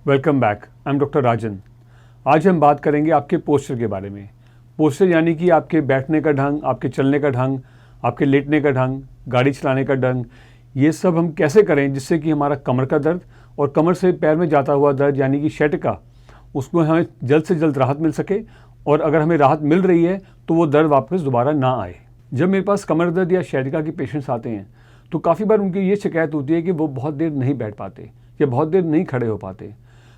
Welcome back. I am doctor Rajan. आज हम बात करेंगे आपके पोस्चर के बारे में। पोस्चर यानी कि आपके बैठने का ढंग, आपके चलने का ढंग, आपके लेटने का ढंग, गाड़ी चलाने का ढंग, ये सब हम कैसे करें जिससे कि हमारा कमर का दर्द और कमर से पैर में जाता हुआ दर्द यानी कि sciatica, उसको हमें जल्द से जल्द राहत मिल सके। और अगर हमें राहत मिल रही है तो वो दर्द वापस दोबारा ना आए। जब मेरे पास कमर दर्द या sciatica के पेशेंट्स आते हैं तो काफ़ी बार उनकी ये शिकायत होती है कि वो बहुत देर नहीं बैठ पाते या बहुत देर नहीं खड़े हो पाते।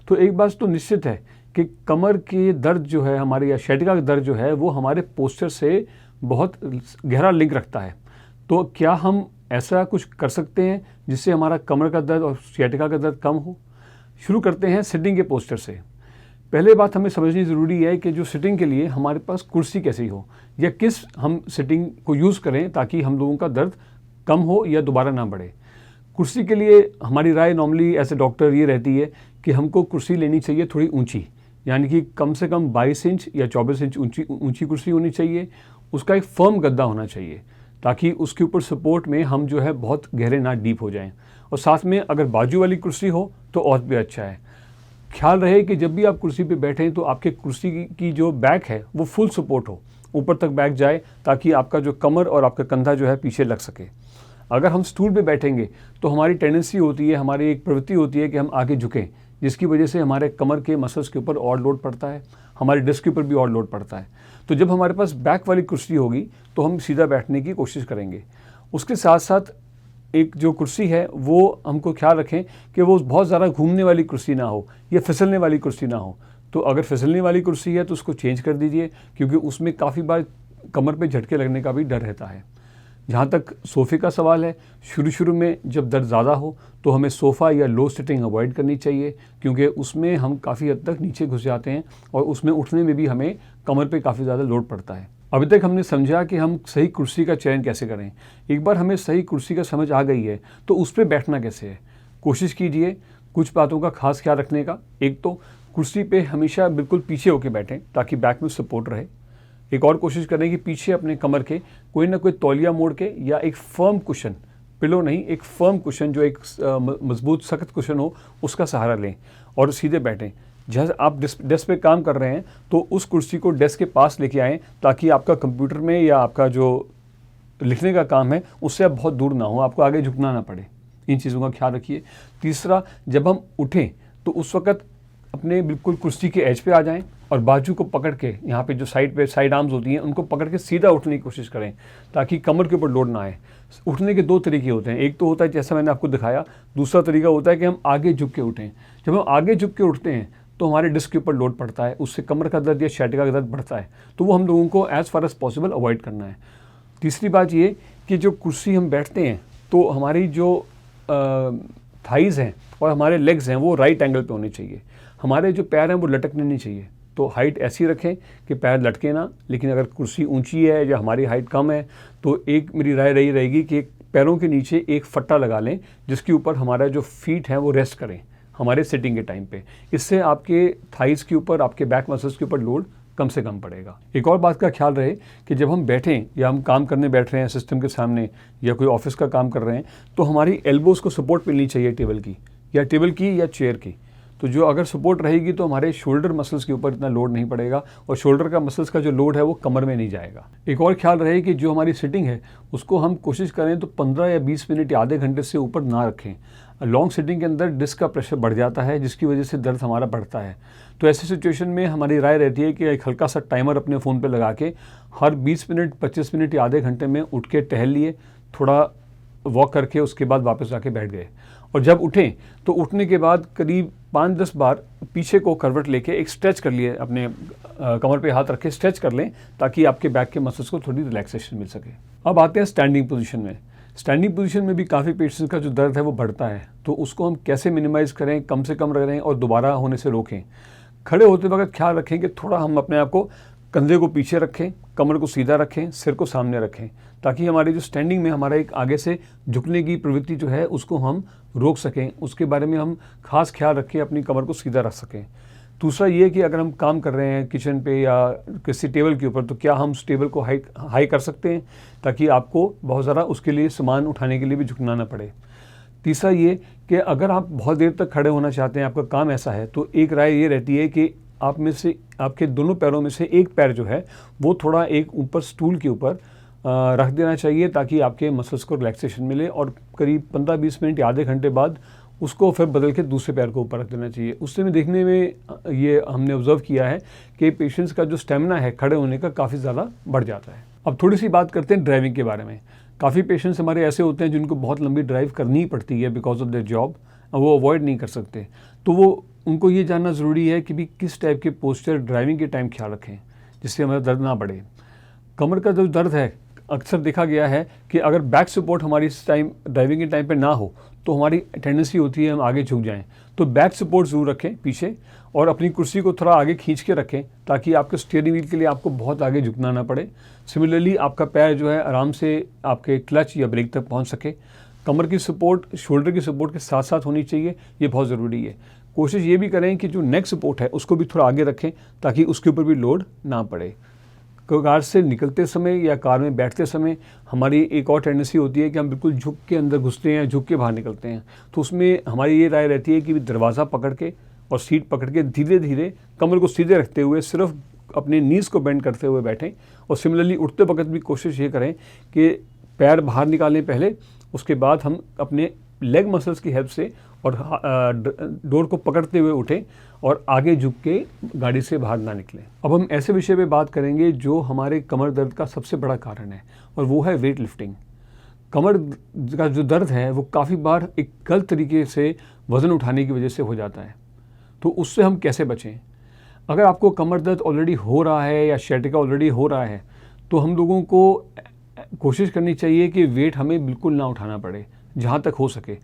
तो एक बात तो निश्चित है कि कमर के दर्द जो है हमारे या sciatica का दर्द जो है वो हमारे पोस्चर से बहुत गहरा लिंक रखता है। तो क्या हम ऐसा कुछ कर सकते हैं जिससे हमारा कमर का दर्द और sciatica का दर्द कम हो? शुरू करते हैं सिटिंग के पोस्चर से। पहले बात हमें समझनी ज़रूरी है कि जो सिटिंग के लिए हमारे पास कुर्सी कैसी हो या किस हम सिटिंग को यूज़ करें ताकि हम लोगों का दर्द कम हो या दोबारा ना बढ़े। कुर्सी के लिए हमारी राय नॉर्मली एज ए डॉक्टर ये रहती है कि हमको कुर्सी लेनी चाहिए थोड़ी ऊंची, यानी कि कम से कम 22 इंच या 24 इंच ऊंची कुर्सी होनी चाहिए। उसका एक फर्म गद्दा होना चाहिए ताकि उसके ऊपर सपोर्ट में हम जो है बहुत गहरे ना डीप हो जाएं। और साथ में अगर बाजू वाली कुर्सी हो तो और भी अच्छा है। ख्याल रहे कि जब भी आप कुर्सी पे बैठें तो आपके कुर्सी की जो बैक है वो फुल सपोर्ट हो, ऊपर तक बैक जाए ताकि आपका जो कमर और आपका कंधा जो है पीछे लग सके। अगर हम स्टूल पे बैठेंगे तो हमारी टेंडेंसी होती है, हमारी एक प्रवृत्ति होती है कि हम आगे झुकें, जिसकी वजह से हमारे कमर के मसल्स के ऊपर और लोड पड़ता है, हमारे डिस्क के ऊपर भी और लोड पड़ता है। तो जब हमारे पास बैक वाली कुर्सी होगी तो हम सीधा बैठने की कोशिश करेंगे। उसके साथ साथ एक जो कुर्सी है वो हमको ख्याल रखें कि वो बहुत ज़्यादा घूमने वाली कुर्सी ना हो या फिसलने वाली कुर्सी ना हो। तो अगर फिसलने वाली कुर्सी है तो उसको चेंज कर दीजिए, क्योंकि उसमें काफ़ी बार कमर पे झटके लगने का भी डर रहता है। जहाँ तक सोफ़े का सवाल है, शुरू में जब दर्द ज़्यादा हो तो हमें सोफ़ा या लो सिटिंग अवॉइड करनी चाहिए, क्योंकि उसमें हम काफ़ी हद तक नीचे घुस जाते हैं और उसमें उठने में भी हमें कमर पे काफ़ी ज़्यादा लोड पड़ता है। अभी तक हमने समझा कि हम सही कुर्सी का चयन कैसे करें। एक बार हमें सही कुर्सी का समझ आ गई है तो उस पर बैठना कैसे है, कोशिश कीजिए कुछ बातों का खास ख्याल रखने का। एक तो कुर्सी पे हमेशा बिल्कुल पीछे होकर बैठें ताकि बैक में सपोर्ट रहे। एक और कोशिश करें कि पीछे अपने कमर के कोई ना कोई तौलिया मोड़ के या एक फर्म कुशन, पिलो नहीं, एक फर्म कुशन जो एक मजबूत सख्त कुशन हो उसका सहारा लें और सीधे बैठें। जैसे आप डेस्क पे काम कर रहे हैं तो उस कुर्सी को डेस्क के पास लेके आएँ ताकि आपका कंप्यूटर में या आपका जो लिखने का काम है उससे आप बहुत दूर ना हो, आपको आगे झुकना ना पड़े। इन चीज़ों का ख्याल रखिए। तीसरा, जब हम उठें तो उस वक़्त अपने बिल्कुल कुर्सी के एज पे आ जाएं और बाजू को पकड़ के, यहाँ पे जो साइड आर्म्स होती हैं उनको पकड़ के सीधा उठने की कोशिश करें ताकि कमर के ऊपर लोड ना आए। उठने के दो तरीके होते हैं, एक तो होता है जैसा मैंने आपको दिखाया, दूसरा तरीका होता है कि हम आगे झुक के उठें। जब हम आगे झुक के उठते हैं तो हमारे डिस्क के ऊपर लोड पड़ता है, उससे कमर का दर्द या sciatica का दर्द बढ़ता है। तो वो हम लोगों को as far as possible avoid करना है। तीसरी बात ये कि जो कुर्सी हम बैठते हैं तो हमारी जो थाइज़ हैं और हमारे लेग्स हैं वो राइट एंगल पे होने चाहिए। हमारे जो पैर हैं वो लटकने नहीं चाहिए। तो हाइट ऐसी रखें कि पैर लटके ना, लेकिन अगर कुर्सी ऊंची है या हमारी हाइट कम है तो एक मेरी राय रही रहेगी कि पैरों के नीचे एक फट्टा लगा लें जिसके ऊपर हमारा जो फीट है वो रेस्ट करें हमारे सिटिंग के टाइम पे। इससे आपके थाइज़ के ऊपर, आपके बैक मसल्स के ऊपर लोड कम से कम पड़ेगा। एक और बात का ख्याल रहे कि जब हम बैठें या हम काम करने बैठ रहे हैं सिस्टम के सामने या कोई ऑफिस का काम कर रहे हैं तो हमारी एल्बोज़ को सपोर्ट मिलनी चाहिए टेबल की या चेयर की। तो जो अगर सपोर्ट रहेगी तो हमारे शोल्डर मसल्स के ऊपर इतना लोड नहीं पड़ेगा और शोल्डर का मसल्स का जो लोड है वो कमर में नहीं जाएगा। एक और ख्याल रहे कि जो हमारी सिटिंग है उसको हम कोशिश करें तो 15 या 20 मिनट या आधे घंटे से ऊपर ना रखें। लॉन्ग सिटिंग के अंदर डिस्क का प्रेशर बढ़ जाता है जिसकी वजह से दर्द हमारा बढ़ता है। तो ऐसी सिचुएशन में हमारी राय रहती है कि एक हल्का सा टाइमर अपने फ़ोन पे लगा के हर 20 मिनट 25 मिनट या आधे घंटे में उठ के टहल लिए, थोड़ा वॉक करके उसके बाद वापस जाके बैठ गए। और जब उठें तो उठने के बाद करीब 5-10 बार पीछे को करवट लेके एक स्ट्रेच कर लिए, अपने कमर पे हाथ रख के स्ट्रेच कर लें ताकि आपके बैक के मसल्स को थोड़ी रिलैक्सेशन मिल सके। अब आते हैं स्टैंडिंग पोजीशन में। स्टैंडिंग पोजीशन में भी काफ़ी पेशेंट्स का जो दर्द है वो बढ़ता है, तो उसको हम कैसे मिनिमाइज़ करें, कम से कम रहें और दोबारा होने से रोकें। खड़े होते वक्त ख्याल रखें कि थोड़ा हम अपने आप को, कंधे को पीछे रखें, कमर को सीधा रखें, सिर को सामने रखें ताकि हमारी जो स्टैंडिंग में हमारा एक आगे से झुकने की प्रवृत्ति जो है उसको हम रोक सकें। उसके बारे में हम खास ख्याल रखें, अपनी कमर को सीधा रख सकें। दूसरा ये कि अगर हम काम कर रहे हैं किचन पे या किसी टेबल के ऊपर तो क्या हम उस टेबल को हाई कर सकते हैं ताकि आपको बहुत ज़्यादा उसके लिए सामान उठाने के लिए भी झुकना ना पड़े। तीसरा ये कि अगर आप बहुत देर तक खड़े होना चाहते हैं, आपका काम ऐसा है, तो एक राय ये रहती है कि आप में से आपके दोनों पैरों में से एक पैर जो है वो थोड़ा एक ऊपर स्टूल के ऊपर रख देना चाहिए, ताकि आपके मसल्स को रिलैक्सेशन मिले, और करीब 15-20 मिनट या आधे घंटे बाद उसको फिर बदल के दूसरे पैर को ऊपर रख देना चाहिए। उससे में देखने में ये हमने ऑब्जर्व किया है कि पेशेंट्स का जो स्टेमिना है खड़े होने का काफ़ी ज़्यादा बढ़ जाता है। अब थोड़ी सी बात करते हैं ड्राइविंग के बारे में। काफ़ी पेशेंट्स हमारे ऐसे होते हैं जिनको बहुत लंबी ड्राइव करनी ही पड़ती है बिकॉज ऑफ देयर जॉब, वो अवॉइड नहीं कर सकते। तो वो उनको ये जानना ज़रूरी है कि भी किस टाइप के पोस्चर ड्राइविंग के टाइम ख्याल रखें जिससे हमारा दर्द ना बढ़े। कमर का जो दर्द है, अक्सर देखा गया है कि अगर बैक सपोर्ट हमारी इस टाइम ड्राइविंग के टाइम पे ना हो तो हमारी टेंडेंसी होती है हम आगे झुक जाएं। तो बैक सपोर्ट ज़रूर रखें पीछे, और अपनी कुर्सी को थोड़ा आगे खींच के रखें ताकि आपके स्टीयरिंग व्हील के लिए आपको बहुत आगे झुकना ना पड़े। सिमिलरली आपका पैर जो है आराम से आपके क्लच या ब्रेक तक पहुंच सके। कमर की सपोर्ट शोल्डर की सपोर्ट के साथ साथ होनी चाहिए, ये बहुत ज़रूरी है। कोशिश ये भी करें कि जो नेक सपोर्ट है उसको भी थोड़ा आगे रखें ताकि उसके ऊपर भी लोड ना पड़े। कार से निकलते समय या कार में बैठते समय हमारी एक और टेंडेंसी होती है कि हम बिल्कुल झुक के अंदर घुसते हैं, झुक के बाहर निकलते हैं। तो उसमें हमारी ये राय रहती है कि दरवाज़ा पकड़ के और सीट पकड़ के धीरे धीरे कमर को सीधे रखते हुए सिर्फ अपने नीज़ को बेंड करते हुए बैठें। और सिमिलरली उठते वक्त भी कोशिश ये करें कि पैर बाहर निकालें पहले, उसके बाद हम अपने लेग मसल्स की हेल्प से और डोर को पकड़ते हुए उठें और आगे झुक के गाड़ी से बाहर ना निकलें। अब हम ऐसे विषय पे बात करेंगे जो हमारे कमर दर्द का सबसे बड़ा कारण है, और वो है वेट लिफ्टिंग। कमर का जो दर्द है वो काफ़ी बार एक गलत तरीके से वज़न उठाने की वजह से हो जाता है। तो उससे हम कैसे बचें? अगर आपको कमर दर्द ऑलरेडी हो रहा है या शैटिका ऑलरेडी हो रहा है तो हम लोगों को कोशिश करनी चाहिए कि वेट हमें बिल्कुल ना उठाना पड़े जहाँ तक हो सके।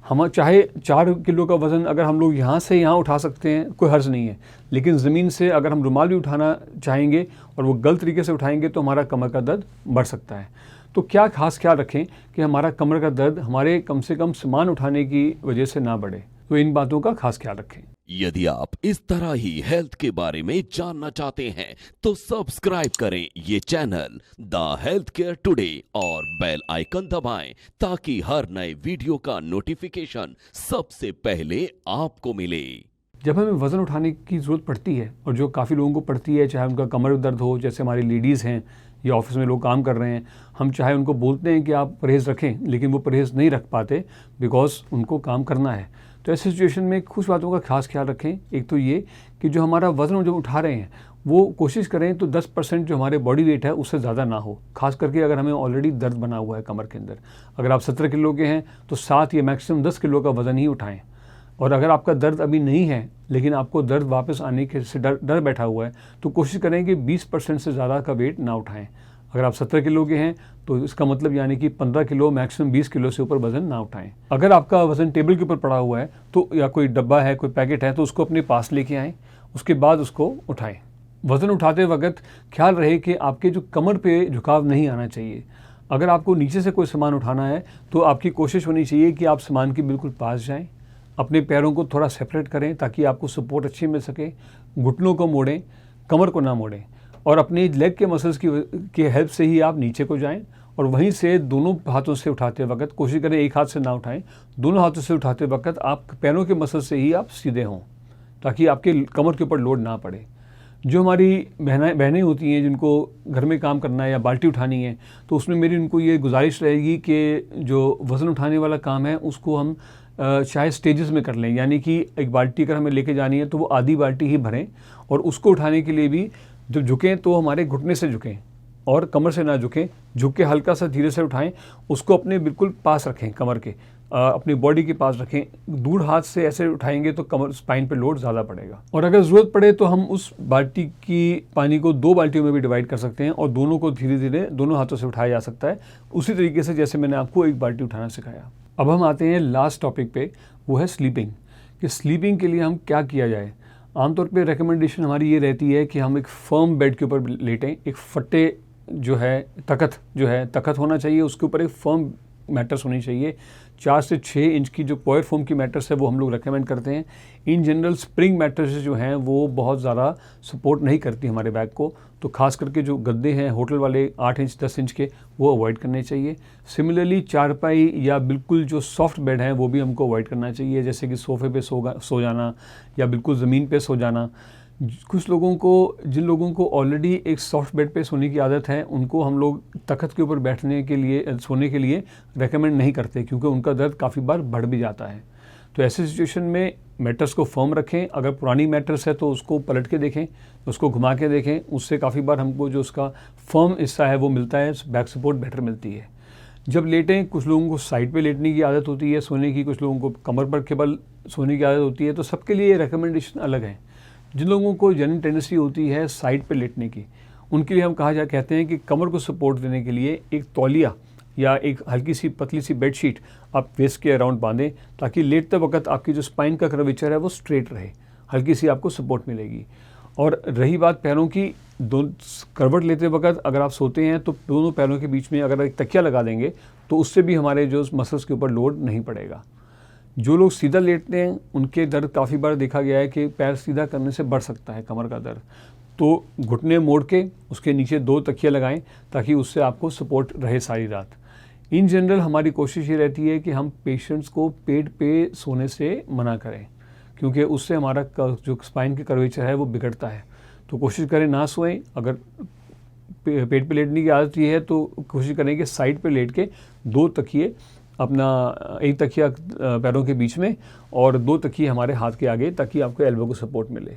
हम चाहे 4 किलो का वज़न अगर हम लोग यहाँ से यहाँ उठा सकते हैं, कोई हर्ज नहीं है, लेकिन ज़मीन से अगर हम रुमाल भी उठाना चाहेंगे और वो गलत तरीके से उठाएंगे तो हमारा कमर का दर्द बढ़ सकता है। तो क्या खास ख्याल रखें कि हमारा कमर का दर्द हमारे कम से कम सामान उठाने की वजह से ना बढ़े। तो इन बातों का खास ख्याल रखें। यदि आप इस तरह ही हेल्थ के बारे में जानना चाहते हैं तो सब्सक्राइब करें ये channel the health care today और बेल आइकन दबाएं ताकि हर नए वीडियो का नोटिफिकेशन सबसे पहले आपको मिले। जब हमें वज़न उठाने की ज़रूरत पड़ती है, और जो काफ़ी लोगों को पड़ती है, चाहे उनका कमर दर्द हो, जैसे हमारी लेडीज़ हैं या ऑफिस में लोग काम कर रहे हैं, हम चाहे उनको बोलते हैं कि आप परहेज़ रखें, लेकिन वो परहेज़ नहीं रख पाते बिकॉज उनको काम करना है। तो ऐसी सिचुएशन में कुछ बातों का खास ख्याल रखें। एक तो ये कि जो हमारा वज़न जो उठा रहे हैं वो कोशिश करें तो 10% जो हमारे बॉडी वेट है उससे ज़्यादा ना हो, खास करके अगर हमें ऑलरेडी दर्द बना हुआ है कमर के अंदर। अगर आप 17 किलो के हैं तो 7 या मैक्सिमम 10 किलो का वज़न ही उठाएं। और अगर आपका दर्द अभी नहीं है लेकिन आपको दर्द वापस आने के से डर बैठा हुआ है तो कोशिश करें कि 20% से ज़्यादा का वेट ना उठाएं। अगर आप 17 किलो के हैं तो इसका मतलब यानी कि 15 किलो मैक्सिमम 20 किलो से ऊपर वज़न ना उठाएं। अगर आपका वज़न टेबल के ऊपर पड़ा हुआ है तो या कोई डब्बा है, कोई पैकेट है, तो उसको अपने पास लेके आएँ, उसके बाद उसको उठाएं। वज़न उठाते वक्त ख्याल रहे कि आपके जो कमर पे झुकाव नहीं आना चाहिए। अगर आपको नीचे से कोई सामान उठाना है तो आपकी कोशिश होनी चाहिए कि आप सामान के बिल्कुल पास जाएं, अपने पैरों को थोड़ा सेपरेट करें ताकि आपको सपोर्ट अच्छी मिल सके, घुटनों को मोड़ें, कमर को ना मोड़ें, और अपनी लेग के मसल्स की हेल्प से ही आप नीचे को जाएं। और वहीं से दोनों हाथों से उठाते वक्त कोशिश करें एक हाथ से ना उठाएं, दोनों हाथों से उठाते वक्त आप पैरों के मसल से ही आप सीधे हों ताकि आपके कमर के ऊपर लोड ना पड़े। जो हमारी बहनें होती हैं जिनको घर में काम करना है या बाल्टी उठानी है, तो उसमें मेरी उनको ये गुजारिश रहेगी कि जो वज़न उठाने वाला काम है उसको हम चाहे स्टेजेस में कर लें, यानी कि एक बाल्टी अगर हमें लेके जानी है तो वो आधी बाल्टी ही भरें, और उसको उठाने के लिए भी जब झुकें तो हमारे घुटने से झुकें और कमर से ना झुकें, झुक के हल्का सा धीरे से उठाएं, उसको अपने बिल्कुल पास रखें, कमर के अपनी बॉडी के पास रखें। दूर हाथ से ऐसे उठाएंगे तो कमर स्पाइन पे लोड ज़्यादा पड़ेगा। और अगर ज़रूरत पड़े तो हम उस बाल्टी की पानी को 2 बाल्टियों में भी डिवाइड कर सकते हैं और दोनों को धीरे धीरे दोनों हाथों से उठाया जा सकता है, उसी तरीके से जैसे मैंने आपको एक बाल्टी उठाना सिखाया। अब हम आते हैं लास्ट टॉपिक पे, वो है स्लीपिंग, कि स्लीपिंग के लिए हम क्या किया जाए। आमतौर पे रिकमेंडेशन हमारी ये रहती है कि हम एक फर्म बेड के ऊपर लेटें। एक फट्टे जो है तख्त होना चाहिए, उसके ऊपर एक फर्म मैट्रेस होनी चाहिए। 4 से 6 इंच की जो पोयर फोम की मैट्रेस है वो हम लोग रेकमेंड करते हैं। इन जनरल स्प्रिंग मैट्रेसेस जो हैं वो बहुत ज़्यादा सपोर्ट नहीं करती हमारे बैक को, तो खास करके जो गद्दे हैं होटल वाले 8 इंच 10 इंच के वो अवॉइड करने चाहिए। सिमिलरली चारपाई या बिल्कुल जो सॉफ्ट बेड हैं वो भी हमको अवॉइड करना चाहिए, जैसे कि सोफ़े पे सो जाना या बिल्कुल ज़मीन पे सो जाना। कुछ लोगों को, जिन लोगों को ऑलरेडी एक सॉफ्ट बेड पे सोने की आदत है, उनको हम लोग तख्त के ऊपर बैठने के लिए, सोने के लिए रेकमेंड नहीं करते, क्योंकि उनका दर्द काफ़ी बार बढ़ भी जाता है। तो ऐसे सिचुएशन में मैट्रेस को फर्म रखें। अगर पुरानी मैट्रेस है तो उसको पलट के देखें, उसको घुमा के देखें, उससे काफ़ी बार हमको जो उसका फर्म हिस्सा है वो मिलता है, बैक सपोर्ट बेटर मिलती है। जब लेटें, कुछ लोगों को साइड पे लेटने की आदत होती है सोने की, कुछ लोगों को कमर पर के बल सोने की आदत होती है, तो सबके लिए रिकमेंडेशन अलग है। जिन लोगों को जनरल टेंडेंसी होती है साइड पे लेटने की, उनके लिए हम कहते हैं कि कमर को सपोर्ट देने के लिए एक तौलिया या एक हल्की सी पतली सी बेडशीट आप वेस्ट के अराउंड बांधें, ताकि लेटते वक्त आपकी जो स्पाइन का कर्वेचर है वो स्ट्रेट रहे, हल्की सी आपको सपोर्ट मिलेगी। और रही बात पैरों की, करवट लेते वक्त अगर आप सोते हैं तो दोनों पैरों के बीच में अगर एक तकिया लगा देंगे तो उससे भी हमारे जो मसल्स के ऊपर लोड नहीं पड़ेगा। जो लोग सीधा लेटते हैं उनके दर्द काफ़ी बार देखा गया है कि पैर सीधा करने से बढ़ सकता है कमर का दर्द, तो घुटने मोड़ के उसके नीचे 2 तकिया लगाएं ताकि उससे आपको सपोर्ट रहे सारी रात। इन जनरल हमारी कोशिश ये रहती है कि हम पेशेंट्स को पेट पे सोने से मना करें, क्योंकि उससे हमारा जो स्पाइन के कर्वेचर है वो बिगड़ता है। तो कोशिश करें ना सोएं। अगर पेट पे लेटने की आदत ये है तो कोशिश करें कि साइड पे लेट के 2 तकिए, अपना एक तकिया पैरों के बीच में और 2 तकिए हमारे हाथ के आगे, ताकि आपको एल्बो को सपोर्ट मिले।